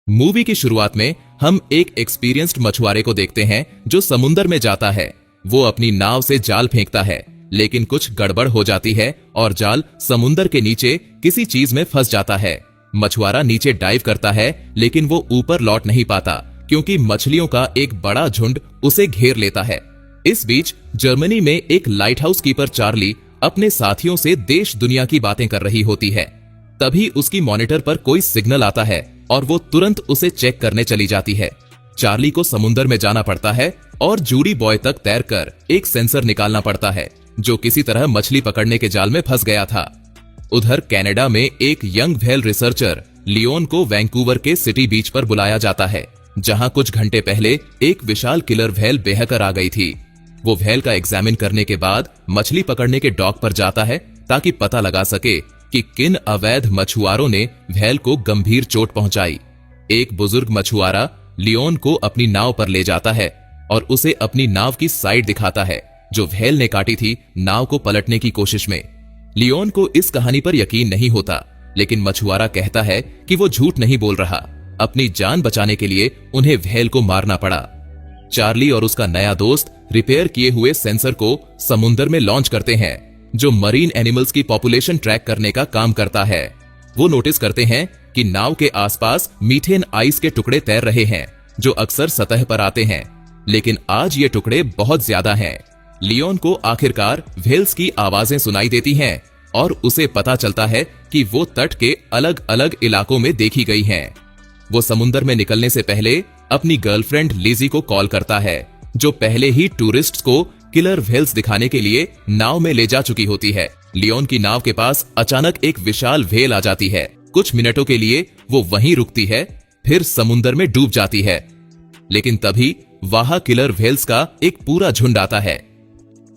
Movie की शुरुआत में हम एक एक्सपीरियंस्ड मछुआरे को देखते हैं जो समुंदर में जाता है। वो अपनी नाव से जाल फेंकता है, लेकिन कुछ गड़बड़ हो जाती है और जाल समुंदर के नीचे किसी चीज में फंस जाता है। मछुआरा नीचे डाइव करता है, लेकिन वो ऊपर लौट नहीं पाता क्योंकि मछलियों का एक बड़ा झुंड उसे घेर लेता है। इस बीच जर्मनी में एक लाइट हाउस कीपर चार्ली अपने साथियों से देश दुनिया की बातें कर रही होती है। तभी उसकी मॉनिटर पर कोई सिग्नल आता है और वो तुरंत उसे चेक करने चली जाती है। चार्ली को समुंदर में जाना पड़ता है और जूडी बॉय तक तैरकर एक सेंसर निकालना पड़ता है जो किसी तरह मछली पकड़ने के जाल में फंस गया था। उधर कनाडा में एक यंग व्हेल रिसर्चर लियोन को वैंकूवर के सिटी बीच पर बुलाया जाता है, जहां कुछ घंटे पहले एक विशाल किलर व्हेल बेहकर आ गई थी। वो व्हेल का एग्जामिन करने के बाद मछली पकड़ने के डॉक पर जाता है ताकि पता लगा सके कि किन अवैध मछुआरों ने व्हेल को गंभीर चोट पहुंचाई। एक बुजुर्ग मछुआरा लियोन को अपनी नाव पर ले जाता है और उसे अपनी नाव की साइड दिखाता है जो व्हेल ने काटी थी नाव को पलटने की कोशिश में। लियोन को इस कहानी पर यकीन नहीं होता, लेकिन मछुआरा कहता है कि वो झूठ नहीं बोल रहा। अपनी जान बचाने के लिए उन्हें व्हेल को मारना पड़ा। चार्ली और उसका नया दोस्त रिपेयर किए हुए सेंसर को समुंदर में लॉन्च करते हैं जो मरीन एनिमल्स की पॉपुलेशन ट्रैक करने का काम करता है। वो नोटिस करते हैं कि नाव के आसपास मीथेन आइस के टुकड़े तैर रहे हैं जो अक्सर सतह पर आते हैं, लेकिन आज ये टुकड़े बहुत ज्यादा हैं। लियोन को आखिरकार व्हेल्स की आवाजें सुनाई देती हैं और उसे पता चलता है कि वो तट के अलग अलग इलाकों में देखी गई हैं। वो समुंदर में निकलने से पहले अपनी गर्लफ्रेंड लिजी को कॉल करता है जो पहले ही टूरिस्ट्स को किलर व्हेल्स दिखाने के लिए नाव में ले जा चुकी होती है। लियोन की नाव के पास अचानक एक विशाल व्हेल आ जाती है। कुछ मिनटों के लिए वो वहीं रुकती है, फिर समुंदर में डूब जाती है। लेकिन तभी वहां किलर व्हेल्स का एक पूरा झुंड आता है।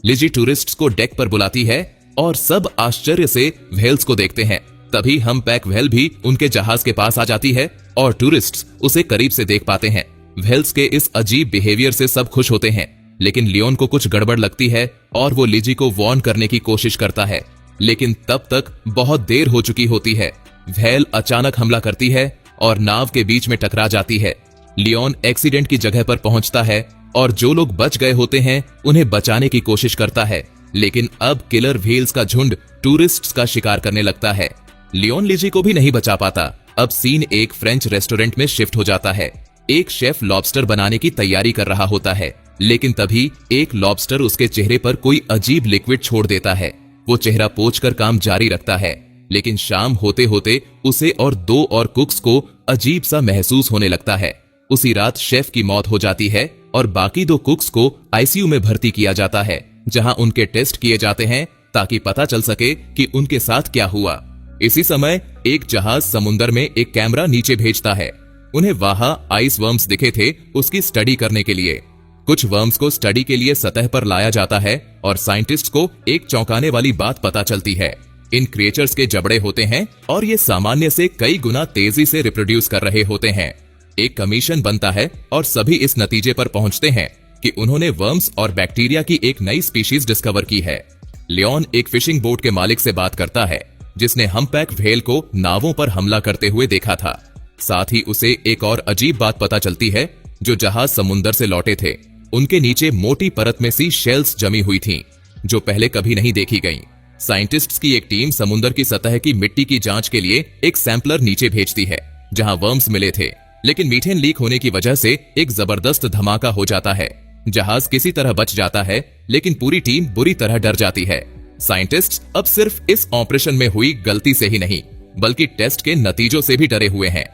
लिजी टूरिस्ट्स को डेक पर बुलाती है और सब आश्चर्य से व्हेल्स को देखते हैं। तभी हम्पबैक व्हेल भी उनके जहाज के पास आ जाती है और टूरिस्ट्स उसे करीब से देख पाते हैं। व्हेल्स के इस अजीब बिहेवियर से सब खुश होते हैं, लेकिन लियोन को कुछ गड़बड़ लगती है और वो लिजी को वार्न करने की कोशिश करता है, लेकिन तब तक बहुत देर हो चुकी होती है। व्हेल अचानक हमला करती है और नाव के बीच में टकरा जाती है। लियोन एक्सीडेंट की जगह पर पहुंचता है और जो लोग बच गए होते हैं उन्हें बचाने की कोशिश करता है, लेकिन अब किलर व्हेल्स का झुंड टूरिस्ट्स का शिकार करने लगता है। लियोन लिजी को भी नहीं बचा पाता। अब सीन एक फ्रेंच रेस्टोरेंट में शिफ्ट हो जाता है। एक शेफ लॉबस्टर बनाने की तैयारी कर रहा होता है, लेकिन तभी एक लॉबस्टर उसके चेहरे पर कोई अजीब लिक्विड छोड़ देता है। वो चेहरा पोंछकर काम जारी रखता है, लेकिन शाम होते होते उसे और दो और कुक्स को अजीब सा महसूस होने लगता है। उसी रात शेफ की मौत हो जाती है और बाकी दो कुक्स को आईसीयू में भर्ती किया जाता है, जहां उनके टेस्ट किए जाते हैं ताकि पता चल सके कि उनके साथ क्या हुआ। इसी समय एक जहाज समुंदर में एक कैमरा नीचे भेजता है। उन्हें वहां आइस वर्म्स दिखे थे उसकी स्टडी करने के लिए। कुछ वर्म्स को स्टडी के लिए सतह पर लाया जाता है और साइंटिस्ट को एक चौंकाने वाली बात पता चलती है। इन क्रिएचर्स के जबड़े होते हैं और ये सामान्य से कई गुना तेजी से रिप्रोड्यूस कर रहे होते हैं। एक कमीशन बनता है और सभी इस नतीजे पर पहुंचते हैं कि उन्होंने वर्म्स और बैक्टीरिया की एक नई स्पीशीज डिस्कवर की है। लियोन एक फिशिंग बोट के मालिक से बात करता है जिसने हम्पबैक व्हेल को नावों पर हमला करते हुए देखा था। साथ ही उसे एक और अजीब बात पता चलती है। जो जहाज समुंदर से लौटे थे उनके नीचे मोटी परत में सी शेल्स जमी हुई थीं, जो पहले कभी नहीं देखी गईं। साइंटिस्ट्स की एक टीम समुंदर की सतह की मिट्टी की जांच के लिए एक सैंपलर नीचे भेजती है जहां वर्म्स मिले थे, लेकिन मीथेन लीक होने की वजह से एक जबरदस्त धमाका हो जाता है। जहाज किसी तरह बच जाता है, लेकिन पूरी टीम बुरी तरह डर जाती है। साइंटिस्ट्स अब सिर्फ इस ऑपरेशन में हुई गलती से ही नहीं, बल्कि टेस्ट के नतीजों से भी डरे हुए हैं।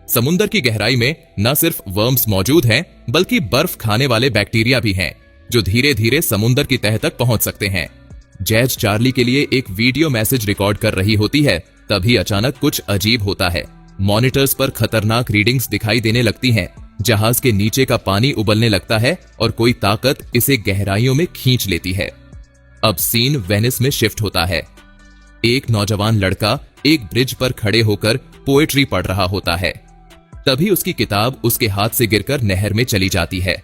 समुंदर की गहराई में न सिर्फ वर्म्स मौजूद हैं, बल्कि बर्फ खाने वाले बैक्टीरिया भी हैं, जो धीरे धीरे समुंदर की तह तक पहुंच सकते हैं। जैज चार्ली के लिए एक वीडियो मैसेज रिकॉर्ड कर रही होती है, तभी अचानक कुछ अजीब होता है। मॉनिटर्स पर खतरनाक रीडिंग्स दिखाई देने लगती हैं। जहाज के नीचे का पानी उबलने लगता है और कोई ताकत इसे गहराइयों में खींच लेती है। अब सीन वेनिस में शिफ्ट होता है। एक नौजवान लड़का एक ब्रिज पर खड़े होकर पोएट्री पढ़ रहा होता है। तभी उसकी किताब उसके हाथ से गिरकर नहर में चली जाती है।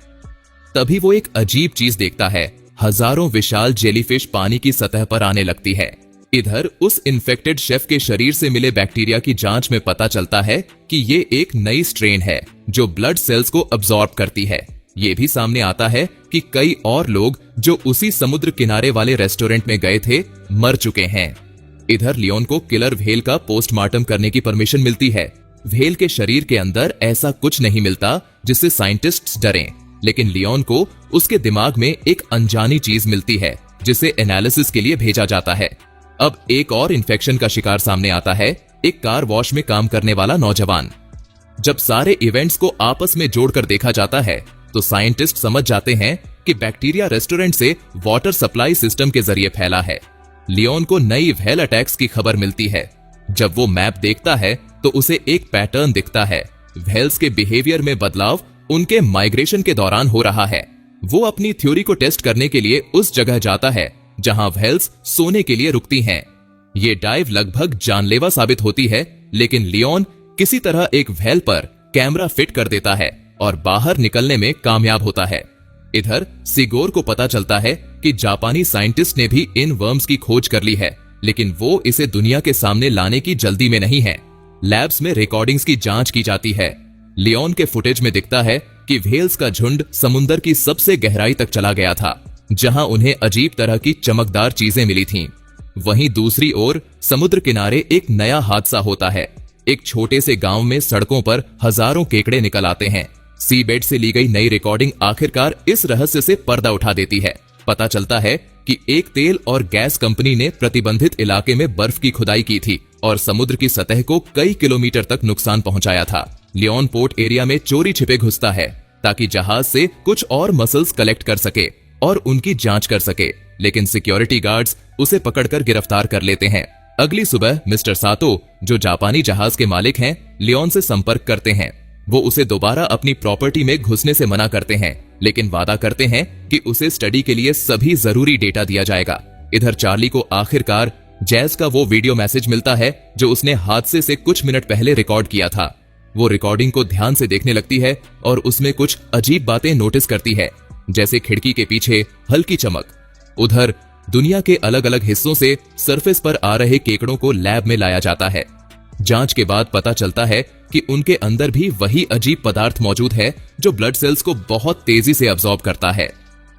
तभी वो एक अजीब चीज देखता है। हजारों विशाल जेलीफिश पानी की सतह पर आने लगती है। इधर उस इन्फेक्टेड शेफ के शरीर से मिले बैक्टीरिया की जांच में पता चलता है कि ये एक नई स्ट्रेन है जो ब्लड सेल्स को अब्सॉर्ब करती है। ये भी सामने आता है कि कई और लोग जो उसी समुद्र किनारे वाले रेस्टोरेंट में गए थे मर चुके हैं। इधर लियोन को किलर व्हेल का पोस्टमार्टम करने की परमिशन मिलती है। व्हेल के शरीर के अंदर ऐसा कुछ नहीं मिलता जिससे साइंटिस्ट्स डरें, लेकिन लियोन को उसके दिमाग में एक अनजानी चीज मिलती है जिसे एनालिसिस के लिए भेजा जाता है। अब एक और इन्फेक्शन का शिकार सामने आता है, एक कार वॉश में काम करने वाला नौजवान। जब सारे इवेंट्स को आपस में जोड़कर देखा जाता है तो साइंटिस्ट समझ जाते हैं कि बैक्टीरिया रेस्टोरेंट से वाटर सप्लाई सिस्टम के जरिए फैला है। लियोन को नई व्हेल अटैक्स की खबर मिलती है। जब वो मैप देखता है तो उसे एक पैटर्न दिखता है। व्हेल्स के बिहेवियर में बदलाव उनके माइग्रेशन के दौरान हो रहा है। वो अपनी थ्योरी को टेस्ट करने के लिए उस जगह जाता है जहां व्हेल्स सोने के लिए रुकती हैं। ये डाइव लगभग जानलेवा साबित होती है, लेकिन लियोन किसी तरह एक व्हेल पर कैमरा फिट कर देता है और बाहर निकलने में कामयाब होता है। इधर सिगोर को पता चलता है कि जापानी साइंटिस्ट ने भी इन वर्म्स की खोज कर ली है, लेकिन वो इसे दुनिया के सामने लाने की जल्दी में नहीं है। लैब्स में रिकॉर्डिंग्स की जांच की जाती है। लियोन के फुटेज में दिखता है कि व्हेल्स का झुंड समुंदर की सबसे गहराई तक चला गया था, जहां उन्हें अजीब तरह की चमकदार चीजें मिली थीं। वहीं दूसरी ओर समुद्र किनारे एक नया हादसा होता है। एक छोटे से गांव में सड़कों पर हजारों केकड़े निकल आते हैं। सीबेड से ली गई नई रिकॉर्डिंग आखिरकार इस रहस्य से पर्दा उठा देती है। पता चलता है कि एक तेल और गैस कंपनी ने प्रतिबंधित इलाके में बर्फ की खुदाई की थी और समुद्र की सतह को कई किलोमीटर तक नुकसान पहुंचाया था। लियोन पोर्ट एरिया में चोरी छिपे घुसता है ताकि जहाज से कुछ और मसल्स कलेक्ट कर सके और उनकी जांच कर सके, लेकिन सिक्योरिटी गार्ड्स उसे पकड़कर गिरफ्तार कर लेते हैं। अगली सुबह मिस्टर सातो, जो जापानी जहाज के मालिक हैं, लियोन से संपर्क करते हैं। वो उसे दोबारा अपनी प्रॉपर्टी में घुसने से मना करते हैं, लेकिन वादा करते हैं कि उसे स्टडी के लिए सभी जरूरी डेटा दिया जाएगा। इधर चार्ली को आखिरकार जैज का वो वीडियो मैसेज मिलता है जो उसने हादसे से कुछ मिनट पहले रिकॉर्ड किया था। वो रिकॉर्डिंग को ध्यान से देखने लगती है और उसमें कुछ अजीब बातें नोटिस करती है, जैसे खिड़की के पीछे हल्की चमक। उधर दुनिया के अलग अलग हिस्सों से सरफेस पर आ रहे केकड़ों को लैब में लाया जाता है। जांच के बाद पता चलता है कि उनके अंदर भी वही अजीब पदार्थ मौजूद है जो ब्लड सेल्स को बहुत तेजी से अब्सॉर्ब करता है।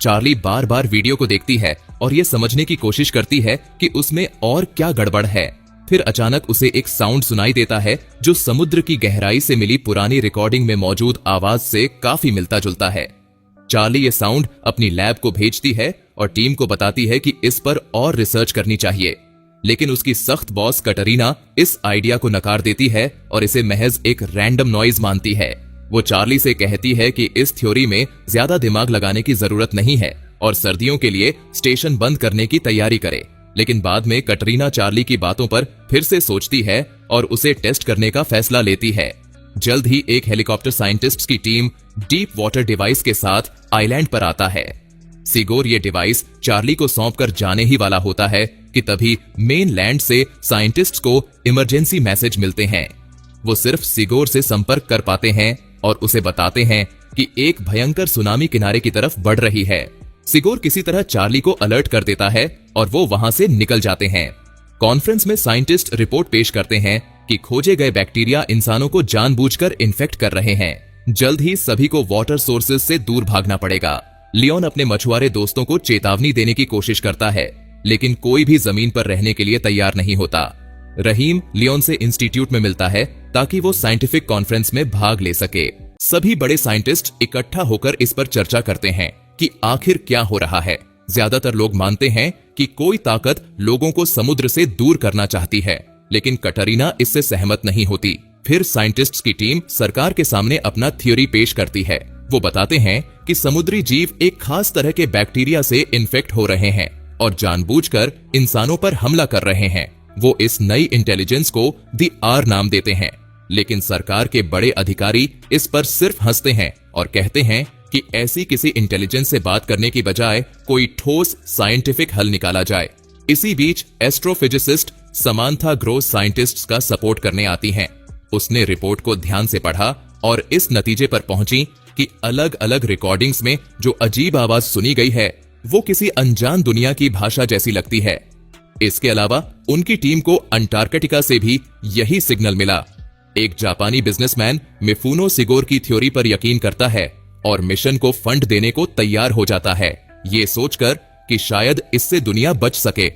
चार्ली बार बार वीडियो को देखती है और ये समझने की कोशिश करती है कि उसमें और क्या गड़बड़ है। फिर अचानक उसे एक साउंड सुनाई देता है जो समुद्र की गहराई से मिली पुरानी रिकॉर्डिंग में मौजूद आवाज से काफी मिलता जुलता है। चार्ली ये साउंड अपनी लैब को भेजती है और टीम को बताती है कि इस पर और रिसर्च करनी चाहिए, लेकिन उसकी सख्त बॉस कटरीना इस आइडिया को नकार देती है और इसे महज एक रैंडम नॉइज मानती है। वो चार्ली से कहती है कि इस थ्योरी में ज्यादा दिमाग लगाने की जरूरत नहीं है और सर्दियों के लिए स्टेशन बंद करने की तैयारी करे। लेकिन बाद में कटरीना चार्ली की बातों पर फिर से सोचती है और उसे टेस्ट करने का फैसला लेती है। जल्द ही एक हेलीकॉप्टर साइंटिस्ट्स की टीम डीप वाटर डिवाइस के साथ आइलैंड पर आता है। सिगोर ये डिवाइस चार्ली को सौंपकर जाने ही वाला होता है कि तभी मेन लैंड से साइंटिस्ट्स को इमरजेंसी मैसेज मिलते हैं। वो सिर्फ सिगोर से संपर्क कर पाते हैं और उसे बताते हैं कि एक भयंकर सुनामी किनारे की तरफ बढ़ रही है। सिगोर किसी तरह चार्ली को अलर्ट कर देता है और वो वहां से निकल जाते हैं। कॉन्फ्रेंस में साइंटिस्ट रिपोर्ट पेश करते हैं कि खोजे गए बैक्टीरिया इंसानों को जानबूझकर इन्फेक्ट कर रहे हैं। जल्द ही सभी को वाटर सोर्सेज से दूर भागना पड़ेगा। लियोन अपने मछुआरे दोस्तों को चेतावनी देने की कोशिश करता है, लेकिन कोई भी जमीन पर रहने के लिए तैयार नहीं होता। रहीम लियोन से इंस्टीट्यूट में मिलता है ताकि वो साइंटिफिक कॉन्फ्रेंस में भाग ले सके। सभी बड़े साइंटिस्ट इकट्ठा होकर इस पर चर्चा करते हैं कि आखिर क्या हो रहा है। ज्यादातर लोग मानते हैं कि कोई ताकत लोगों को समुद्र से दूर करना चाहती है, लेकिन कटरीना इससे सहमत नहीं होती। फिर साइंटिस्ट्स की टीम सरकार के सामने अपना थ्योरी पेश करती है। वो बताते हैं कि समुद्री जीव एक खास तरह के बैक्टीरिया से इन्फेक्ट हो रहे हैं और जानबूझकर इंसानों पर हमला कर रहे हैं। वो इस नई इंटेलिजेंस को दी आर नाम देते हैं, लेकिन सरकार के बड़े अधिकारी इस पर सिर्फ हंसते हैं और कहते हैं कि ऐसी किसी इंटेलिजेंस से बात करने की बजाय कोई ठोस साइंटिफिक हल निकाला जाए। इसी बीच एस्ट्रोफिजिसिस्ट समांथा ग्रोस साइंटिस्ट्स का सपोर्ट करने आती हैं। उसने रिपोर्ट को ध्यान से पढ़ा और इस नतीजे पर पहुंची कि अलग अलग रिकॉर्डिंग्स में जो अजीब आवाज सुनी गई है वो किसी अनजान दुनिया की भाषा जैसी लगती है। इसके अलावा उनकी टीम को अंटार्कटिका से भी यही सिग्नल मिला। एक जापानी बिजनेसमैन मिफुनो सिगोर की थ्योरी पर यकीन करता है और मिशन को फंड देने को तैयार हो जाता है, ये सोचकर कि शायद इससे दुनिया बच सके।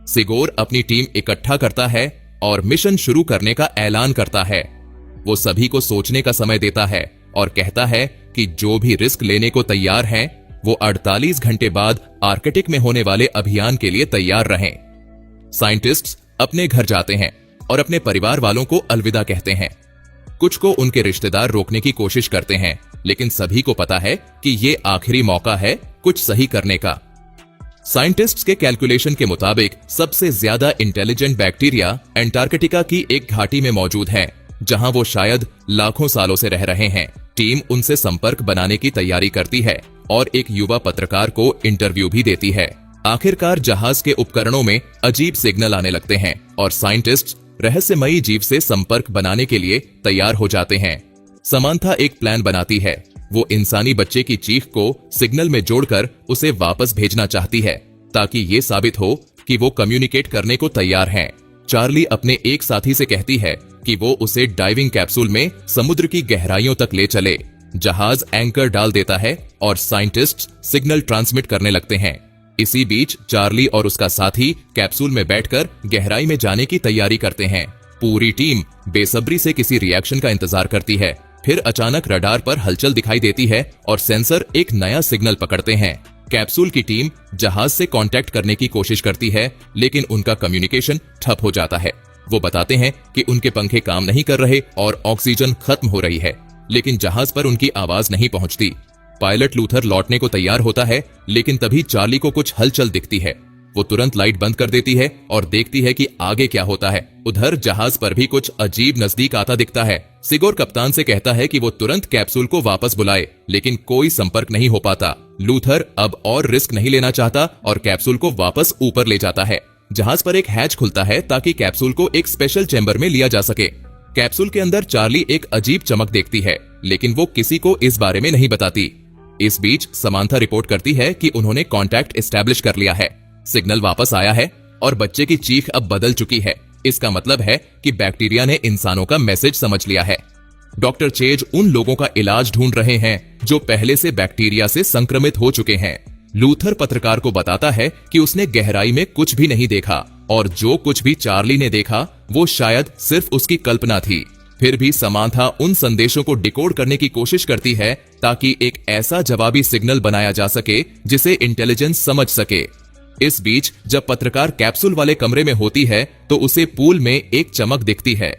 सिगोर अपनी टीम इकट्ठा करता है और मिशन शुरू करने का ऐलान करता है। वो सभी को सोचने का समय देता है और कहता है कि जो भी रिस्क लेने को तैयार हैं, वो 48 घंटे बाद आर्कटिक में होने वाले अभियान के लिए तैयार रहें। साइंटिस्ट्स अपने घर जाते हैं और अपने परिवार वालों को अलविदा कहते हैं। कुछ को उनके रिश्तेदार रोकने की कोशिश करते हैं, लेकिन सभी को पता है कि ये आखिरी मौका है कुछ सही करने का। साइंटिस्ट्स के कैलकुलेशन के मुताबिक सबसे ज्यादा इंटेलिजेंट बैक्टीरिया अंटार्कटिका की एक घाटी में मौजूद है, जहां वो शायद लाखों सालों से रह रहे हैं। टीम उनसे संपर्क बनाने की तैयारी करती है और एक युवा पत्रकार को इंटरव्यू भी देती है। आखिरकार जहाज के उपकरणों में अजीब सिग्नल आने लगते हैं और साइंटिस्ट रहस्यमयी जीव से संपर्क बनाने के लिए तैयार हो जाते हैं। समांथा एक प्लान बनाती है। वो इंसानी बच्चे की चीख को सिग्नल में जोड़कर उसे वापस भेजना चाहती है, ताकि ये साबित हो कि वो कम्युनिकेट करने को तैयार हैं। चार्ली अपने एक साथी से कहती है कि वो उसे डाइविंग कैप्सूल में समुद्र की गहराइयों तक ले चले। जहाज एंकर डाल देता है और साइंटिस्ट सिग्नल ट्रांसमिट करने लगते हैं। इसी बीच चार्ली और उसका साथी कैप्सूल में बैठकर गहराई में जाने की तैयारी करते हैं। पूरी टीम बेसब्री से किसी रिएक्शन का इंतजार करती है। फिर अचानक रडार पर हलचल दिखाई देती है और सेंसर एक नया सिग्नल पकड़ते हैं। कैप्सूल की टीम जहाज से कांटेक्ट करने की कोशिश करती है, लेकिन उनका कम्युनिकेशन ठप हो जाता है। वो बताते हैं कि उनके पंखे काम नहीं कर रहे और ऑक्सीजन खत्म हो रही है, लेकिन जहाज पर उनकी आवाज नहीं पहुंचती। पायलट लूथर लौटने को तैयार होता है, लेकिन तभी चार्ली को कुछ हलचल दिखती है। वो तुरंत लाइट बंद कर देती है और देखती है कि आगे क्या होता है। उधर जहाज पर भी कुछ अजीब नजदीक आता दिखता है। सिगोर कप्तान से कहता है कि वो तुरंत कैप्सूल को वापस बुलाए, लेकिन कोई संपर्क नहीं हो पाता। लूथर अब और रिस्क नहीं लेना चाहता और कैप्सूल को वापस ऊपर ले जाता है। जहाज पर एक हैच खुलता है ताकि कैप्सूल को एक स्पेशल चैम्बर में लिया जा सके। कैप्सूल के अंदर चार्ली एक अजीब चमक देखती है, लेकिन वो किसी को इस बारे में नहीं बताती। इस बीच समांथा रिपोर्ट करती है कि उन्होंने कांटेक्ट एस्टैब्लिश कर लिया है। सिग्नल वापस आया है और बच्चे की चीख अब बदल चुकी है। इसका मतलब है कि बैक्टीरिया ने इंसानों का मैसेज समझ लिया है। डॉक्टर चेज उन लोगों का इलाज ढूंढ रहे हैं जो पहले से बैक्टीरिया से संक्रमित हो चुके हैं। लूथर पत्रकार को बताता है कि उसने गहराई में कुछ भी नहीं देखा और जो कुछ भी चार्ली ने देखा वो शायद सिर्फ उसकी कल्पना थी। फिर भी समांथा उन संदेशों को डिकोड करने की कोशिश करती है ताकि एक ऐसा जवाबी सिग्नल बनाया जा सके जिसे इंटेलिजेंस समझ सके। इस बीच जब पत्रकार कैप्सूल वाले कमरे में होती है तो उसे पूल में एक चमक दिखती है।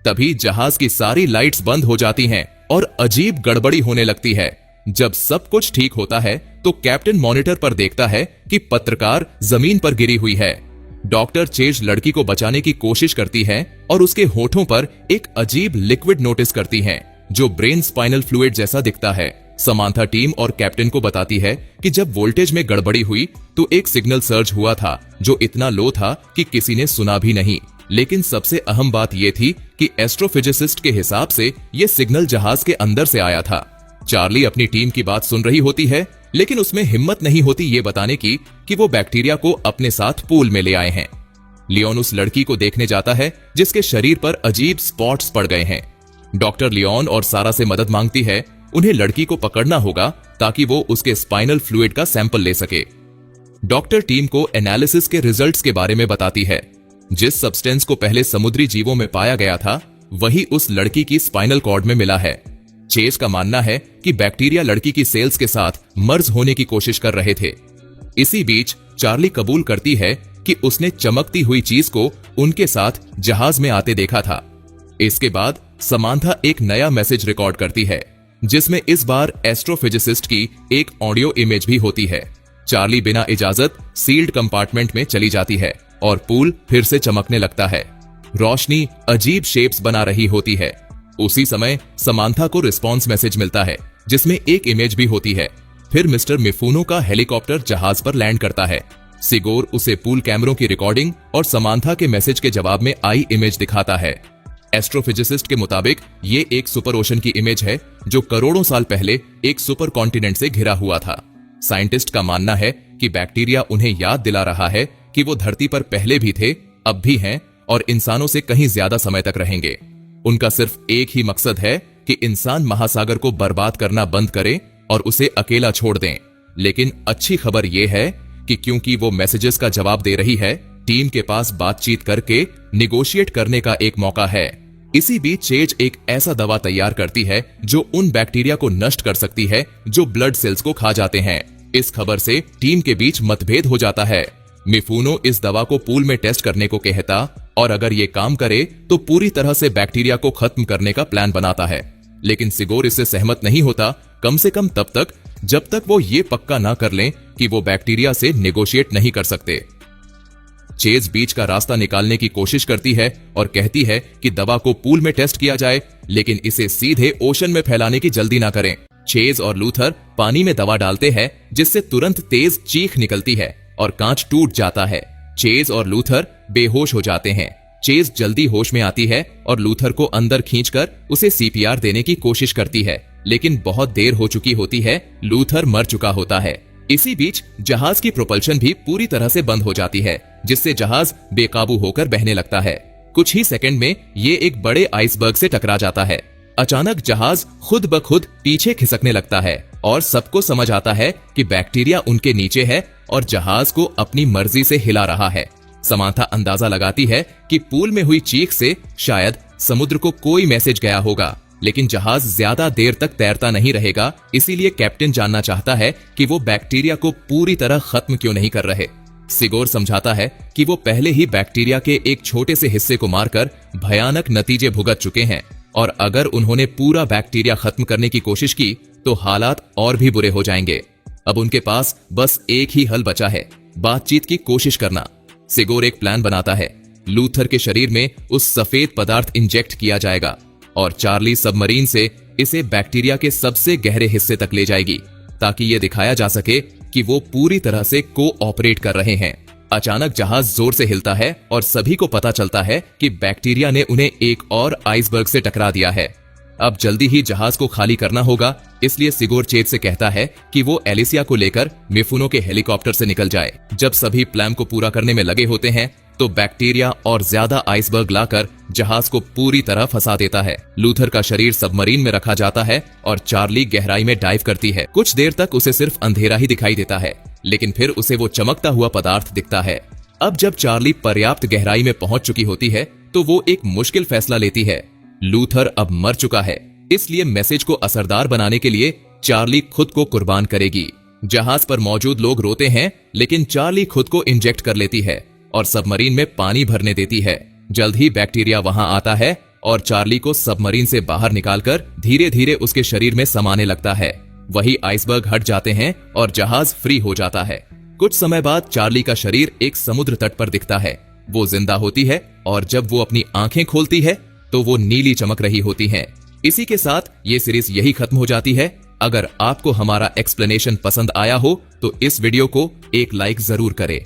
तभी जहाज की सारी लाइट्स बंद हो जाती हैं और अजीब गड़बड़ी होने लगती है। जब सब कुछ ठीक होता है तो कैप्टन मॉनिटर पर देखता है कि पत्रकार जमीन पर गिरी हुई है। डॉक्टर चेज लड़की को बचाने की कोशिश करती है और उसके होठों पर एक अजीब लिक्विड नोटिस करती है जो ब्रेन स्पाइनल फ्लूइड जैसा दिखता है। समांथा टीम और कैप्टन को बताती है कि जब वोल्टेज में गड़बड़ी हुई तो एक सिग्नल सर्ज हुआ था जो इतना लो था कि किसी ने सुना भी नहीं। लेकिन सबसे अहम बात यह थी कि एस्ट्रोफिजिसिस्ट के हिसाब से यह सिग्नल जहाज के अंदर से आया था। चार्ली अपनी टीम की बात सुन रही होती है, लेकिन उसमें हिम्मत नहीं होती ये बताने की कि वो बैक्टीरिया को अपने साथ पूल में ले आए हैं। लियोन उस लड़की को देखने जाता है जिसके शरीर पर अजीब स्पॉट्स पड़ गए हैं। डॉक्टर लियोन और सारा से मदद मांगती है। उन्हें लड़की को पकड़ना होगा ताकि वो उसके स्पाइनल फ्लूइड का सैंपल ले सके। डॉक्टर टीम को एनालिसिस के रिजल्ट्स के बारे में बताती है। जिस सब्सटेंस को पहले समुद्री जीवों में पाया गया था वही उस लड़की की स्पाइनल कॉर्ड में मिला है। चेज का मानना है कि बैक्टीरिया लड़की की सेल्स के साथ मर्ज होने की कोशिश कर रहे थे। इसी बीच चार्ली कबूल करती है कि उसने चमकती हुई चीज को उनके साथ जहाज में आते देखा था। इसके बाद समांथा एक नया मैसेज रिकॉर्ड करती है जिसमें इस बार एस्ट्रोफिजिसिस्ट की एक ऑडियो इमेज भी होती है। चार्ली बिना इजाजत सील्ड कंपार्टमेंट में चली जाती है और पूल फिर से चमकने लगता है। रोशनी अजीब शेप्स बना रही होती है। उसी समय समांथा को रिस्पॉन्स मैसेज मिलता है जिसमें एक इमेज भी होती है। फिर मिस्टर मिफूनो का हेलीकॉप्टर जहाज पर लैंड करता है। सिगोर उसे पूल कैमरों की रिकॉर्डिंग और समांथा के मैसेज के जवाब में आई इमेज दिखाता है। एस्ट्रोफिजिसिस्ट के मुताबिक ये एक सुपर ओशन की इमेज है जो करोड़ों साल पहले एक सुपर कॉन्टिनेंट से घिरा हुआ था। साइंटिस्ट का मानना है कि बैक्टीरिया उन्हें याद दिला रहा है कि वो धरती पर पहले भी थे, अब भी हैं और इंसानों से कहीं ज्यादा समय तक रहेंगे। उनका सिर्फ एक ही मकसद है कि इंसान महासागर को बर्बाद करना बंद करे और उसे अकेला छोड़ दें। लेकिन अच्छी खबर यह है कि क्योंकि वो मैसेजेस का जवाब दे रही है, टीम के पास बातचीत करके निगोशिएट करने का एक मौका है। इसी बीच चेज एक ऐसा दवा तैयार करती है जो उन बैक्टीरिया को नष्ट कर सकती है जो ब्लड सेल्स को खा जाते हैं। इस खबर से टीम के बीच मतभेद हो जाता है। मिफूनो इस दवा को पूल में टेस्ट करने को कहता और अगर ये काम करे तो पूरी तरह से बैक्टीरिया को खत्म करने का प्लान बनाता है। लेकिन सिगोर इससे सहमत नहीं होता, कम से कम तब तक जब तक वो ये पक्का ना कर लें कि वो बैक्टीरिया से नेगोशिएट नहीं कर सकते। चेज बीच का रास्ता निकालने की कोशिश करती है और कहती है कि दवा को पूल में टेस्ट किया जाए, लेकिन इसे सीधे ओशन में फैलाने की जल्दी ना करें। चेज और लूथर पानी में दवा डालते हैं जिससे तुरंत तेज चीख निकलती है और कांच टूट जाता है। चेज और लूथर बेहोश हो जाते हैं। चेज जल्दी होश में आती है और लूथर को अंदर खींचकर उसे सीपीआर देने की कोशिश करती है, लेकिन बहुत देर हो चुकी होती है। लूथर मर चुका होता है। इसी बीच जहाज की प्रोपल्शन भी पूरी तरह से बंद हो जाती है, जिससे जहाज बेकाबू होकर बहने लगता है। कुछ ही सेकंड में ये एक बड़े आइसबर्ग से टकरा जाता है। अचानक जहाज खुद ब खुद पीछे खिसकने लगता है और सबको समझ आता है कि बैक्टीरिया उनके नीचे है और जहाज को अपनी मर्जी से हिला रहा है। समांथा अंदाजा लगाती है कि पूल में हुई चीख से शायद समुद्र को कोई मैसेज गया होगा, लेकिन जहाज ज्यादा देर तक तैरता नहीं रहेगा। इसीलिए कैप्टन जानना चाहता है कि वो बैक्टीरिया को पूरी तरह खत्म क्यों नहीं कर रहे। सिगोर समझाता है कि वो पहले ही बैक्टीरिया के एक छोटे से हिस्से को मारकर भयानक नतीजे भुगत चुके हैं और अगर उन्होंने पूरा बैक्टीरिया खत्म करने की कोशिश की तो हालात और भी बुरे हो जाएंगे। अब उनके पास बस एक ही हल बचा है, बातचीत की कोशिश करना। सिगोर एक प्लान बनाता है। लूथर के शरीर में उस सफेद पदार्थ इंजेक्ट किया जाएगा और चार्ली सबमरीन से इसे बैक्टीरिया के सबसे गहरे हिस्से तक ले जाएगी ताकि ये दिखाया जा सके कि वो पूरी तरह से कोऑपरेट कर रहे हैं। अचानक जहाज जोर से हिलता है और सभी को पता चलता है कि बैक्टीरिया ने उन्हें एक और आइसबर्ग से टकरा दिया है। अब जल्दी ही जहाज को खाली करना होगा, इसलिए सिगोर चेज से कहता है कि वो एलिसिया को लेकर मिफुनो के हेलीकॉप्टर से निकल जाए। जब सभी प्लान को पूरा करने में लगे होते हैं तो बैक्टीरिया और ज्यादा आइसबर्ग लाकर जहाज को पूरी तरह फंसा देता है। लूथर का शरीर सबमरीन में रखा जाता है और चार्ली गहराई में डाइव करती है। कुछ देर तक उसे सिर्फ अंधेरा ही दिखाई देता है, लेकिन फिर उसे वो चमकता हुआ पदार्थ दिखता है। अब जब चार्ली पर्याप्त गहराई में पहुंच चुकी होती है तो वो एक मुश्किल फैसला लेती है। लूथर अब मर चुका है, इसलिए मैसेज को असरदार बनाने के लिए चार्ली खुद को कुर्बान करेगी। जहाज पर मौजूद लोग रोते हैं, लेकिन चार्ली खुद को इंजेक्ट कर लेती है और सबमरीन में पानी भरने देती है। जल्द ही बैक्टीरिया वहां आता है और चार्ली को सबमरीन से बाहर निकालकर धीरे धीरे उसके शरीर में समाने लगता है। वही आइसबर्ग हट जाते हैं और जहाज फ्री हो जाता है। कुछ समय बाद चार्ली का शरीर एक समुद्र तट पर दिखता है। वो जिंदा होती है और जब वो अपनी आंखें खोलती है तो वो नीली चमक रही होती हैं। इसी के साथ ये सीरीज यही खत्म हो जाती है। अगर आपको हमारा एक्सप्लेनेशन पसंद आया हो तो इस वीडियो को एक लाइक जरूर करें।